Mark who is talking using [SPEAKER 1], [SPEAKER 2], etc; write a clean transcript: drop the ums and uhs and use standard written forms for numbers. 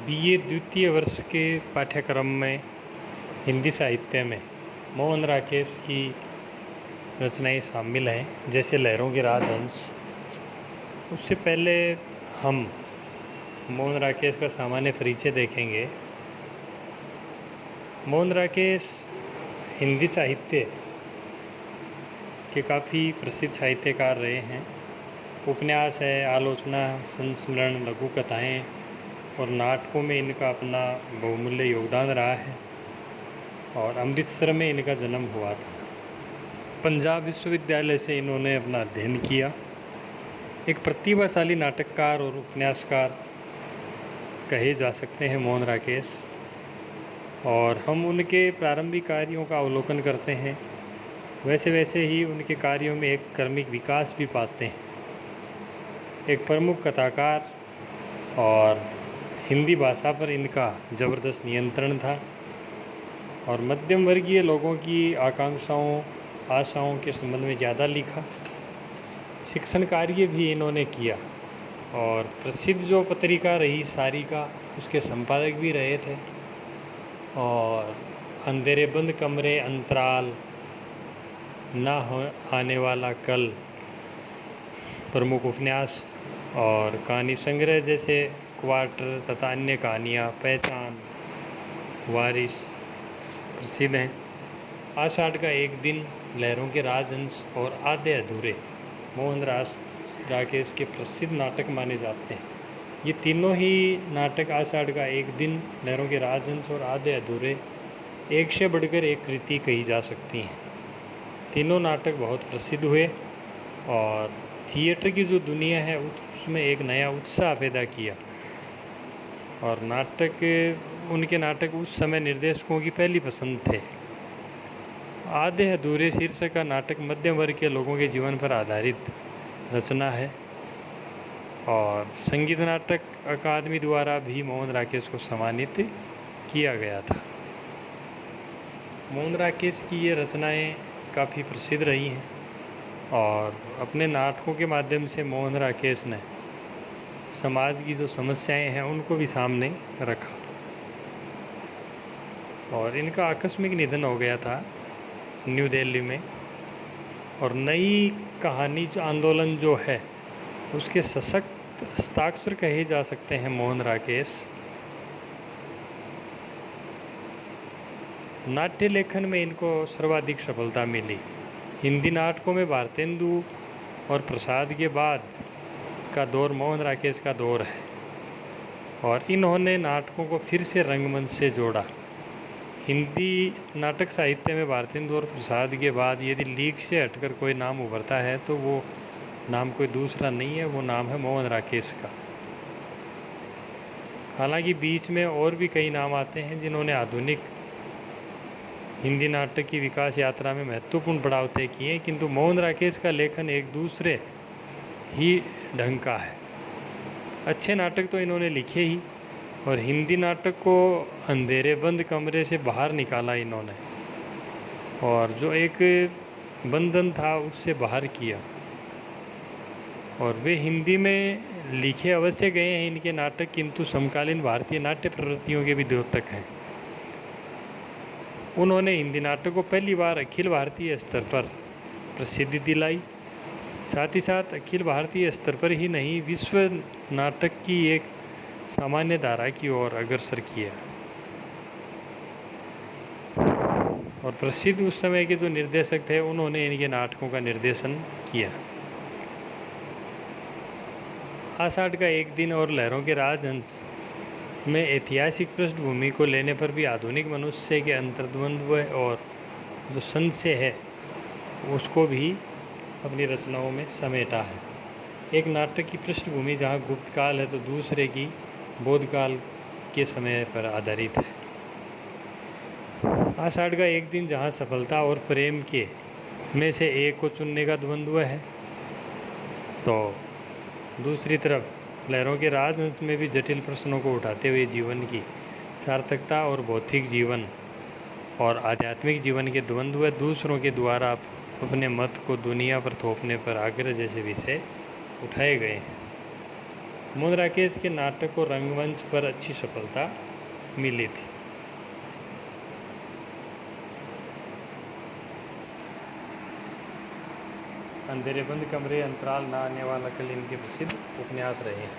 [SPEAKER 1] BA द्वितीय वर्ष के पाठ्यक्रम में हिंदी साहित्य में मोहन राकेश की रचनाएं शामिल हैं, जैसे लहरों के राजहंस। उससे पहले हम मोहन राकेश का सामान्य परिचय देखेंगे। मोहन राकेश हिंदी साहित्य के काफ़ी प्रसिद्ध साहित्यकार रहे हैं। उपन्यास है, आलोचना, संस्मरण, लघु कथाएँ और नाटकों में इनका अपना बहुमूल्य योगदान रहा है। और अमृतसर में इनका जन्म हुआ था। पंजाब विश्वविद्यालय से इन्होंने अपना अध्ययन किया। एक प्रतिभाशाली नाटककार और उपन्यासकार कहे जा सकते हैं मोहन राकेश। और हम उनके प्रारंभिक कार्यों का अवलोकन करते हैं, वैसे वैसे ही उनके कार्यों में एक क्रमिक विकास भी पाते हैं। एक प्रमुख कथाकार और हिंदी भाषा पर इनका ज़बरदस्त नियंत्रण था और मध्यम वर्गीय लोगों की आकांक्षाओं, आशाओं के संबंध में ज़्यादा लिखा। शिक्षण कार्य भी इन्होंने किया और प्रसिद्ध जो पत्रिका रही सारिका, उसके संपादक भी रहे थे। और अंधेरे बंद कमरे, अंतराल, ना हो आने वाला कल प्रमुख उपन्यास और कहानी संग्रह जैसे क्वार्टर तथा अन्य कहानियाँ, पहचान, वारिस प्रसिद्ध हैं। आषाढ़ का एक दिन, लहरों के राजहंस और आधे अधूरे मोहन राकेश के प्रसिद्ध नाटक माने जाते हैं। ये तीनों ही नाटक, आषाढ़ का एक दिन, लहरों के राजहंस और आधे अधूरे, एक से बढ़कर एक कृति कही जा सकती हैं। तीनों नाटक बहुत प्रसिद्ध हुए और थिएटर की जो दुनिया है उसमें एक नया उत्साह पैदा किया। और उनके नाटक उस समय निर्देशकों की पहली पसंद थे। आधे अधूरे शीर्षक का नाटक मध्यम वर्ग के लोगों के जीवन पर आधारित रचना है और संगीत नाटक अकादमी द्वारा भी मोहन राकेश को सम्मानित किया गया था। मोहन राकेश की ये रचनाएं काफ़ी प्रसिद्ध रही हैं और अपने नाटकों के माध्यम से मोहन राकेश ने समाज की जो समस्याएं हैं उनको भी सामने रखा। और इनका आकस्मिक निधन हो गया था न्यू दिल्ली में। और नई कहानी जो आंदोलन जो है उसके सशक्त हस्ताक्षर कहे जा सकते हैं मोहन राकेश। नाट्य लेखन में इनको सर्वाधिक सफलता मिली। हिंदी नाटकों में भारतेंदु और प्रसाद के बाद का दौर मोहन राकेश का दौर है और इन्होंने नाटकों को फिर से रंगमंच से जोड़ा। हिंदी नाटक साहित्य में भारतेंदु और प्रसाद के बाद यदि लीक से हटकर कोई नाम उभरता है तो वो नाम कोई दूसरा नहीं है, वो नाम है मोहन राकेश का। हालांकि बीच में और भी कई नाम आते हैं जिन्होंने आधुनिक हिंदी नाटक की विकास यात्रा में महत्वपूर्ण पड़ाव तय किए, किंतु मोहन राकेश का लेखन एक दूसरे ही ढंग का है। अच्छे नाटक तो इन्होंने लिखे ही और हिंदी नाटक को अंधेरे बंद कमरे से बाहर निकाला इन्होंने और जो एक बंधन था उससे बाहर किया। और वे हिंदी में लिखे अवश्य गए हैं इनके नाटक, किंतु समकालीन भारतीय नाट्य प्रवृत्तियों के भी द्योतक हैं। उन्होंने हिंदी नाटक को पहली बार अखिल भारतीय स्तर पर प्रसिद्धि दिलाई। साथ ही साथ अखिल भारतीय स्तर पर ही नहीं, विश्व नाटक की एक सामान्य धारा की ओर अग्रसर किया। और प्रसिद्ध उस समय के जो निर्देशक थे उन्होंने इनके नाटकों का निर्देशन किया। आषाढ़ का एक दिन और लहरों के राजहंस में ऐतिहासिक पृष्ठभूमि को लेने पर भी आधुनिक मनुष्य के अंतर्द्वंद्व और जो संशय है उसको भी अपनी रचनाओं में समेटा है। एक नाटक की पृष्ठभूमि जहाँ गुप्त काल है तो दूसरे की बोधकाल के समय पर आधारित है। आषाढ़ का एक दिन जहाँ सफलता और प्रेम के में से एक को चुनने का द्वंद्व है, तो दूसरी तरफ लहरों के राजहंस में भी जटिल प्रश्नों को उठाते हुए जीवन की सार्थकता और भौतिक जीवन और आध्यात्मिक जीवन के द्वंद्व, दूसरों के द्वारा अपने मत को दुनिया पर थोपने पर आग्रह जैसे विषय उठाए गए हैं। मोहन राकेश के नाटक को रंगमंच पर अच्छी सफलता मिली थी। अंधेरे बंद कमरे, अंतराल, ना आने वाला कल इनके प्रसिद्ध उपन्यास रहे हैं।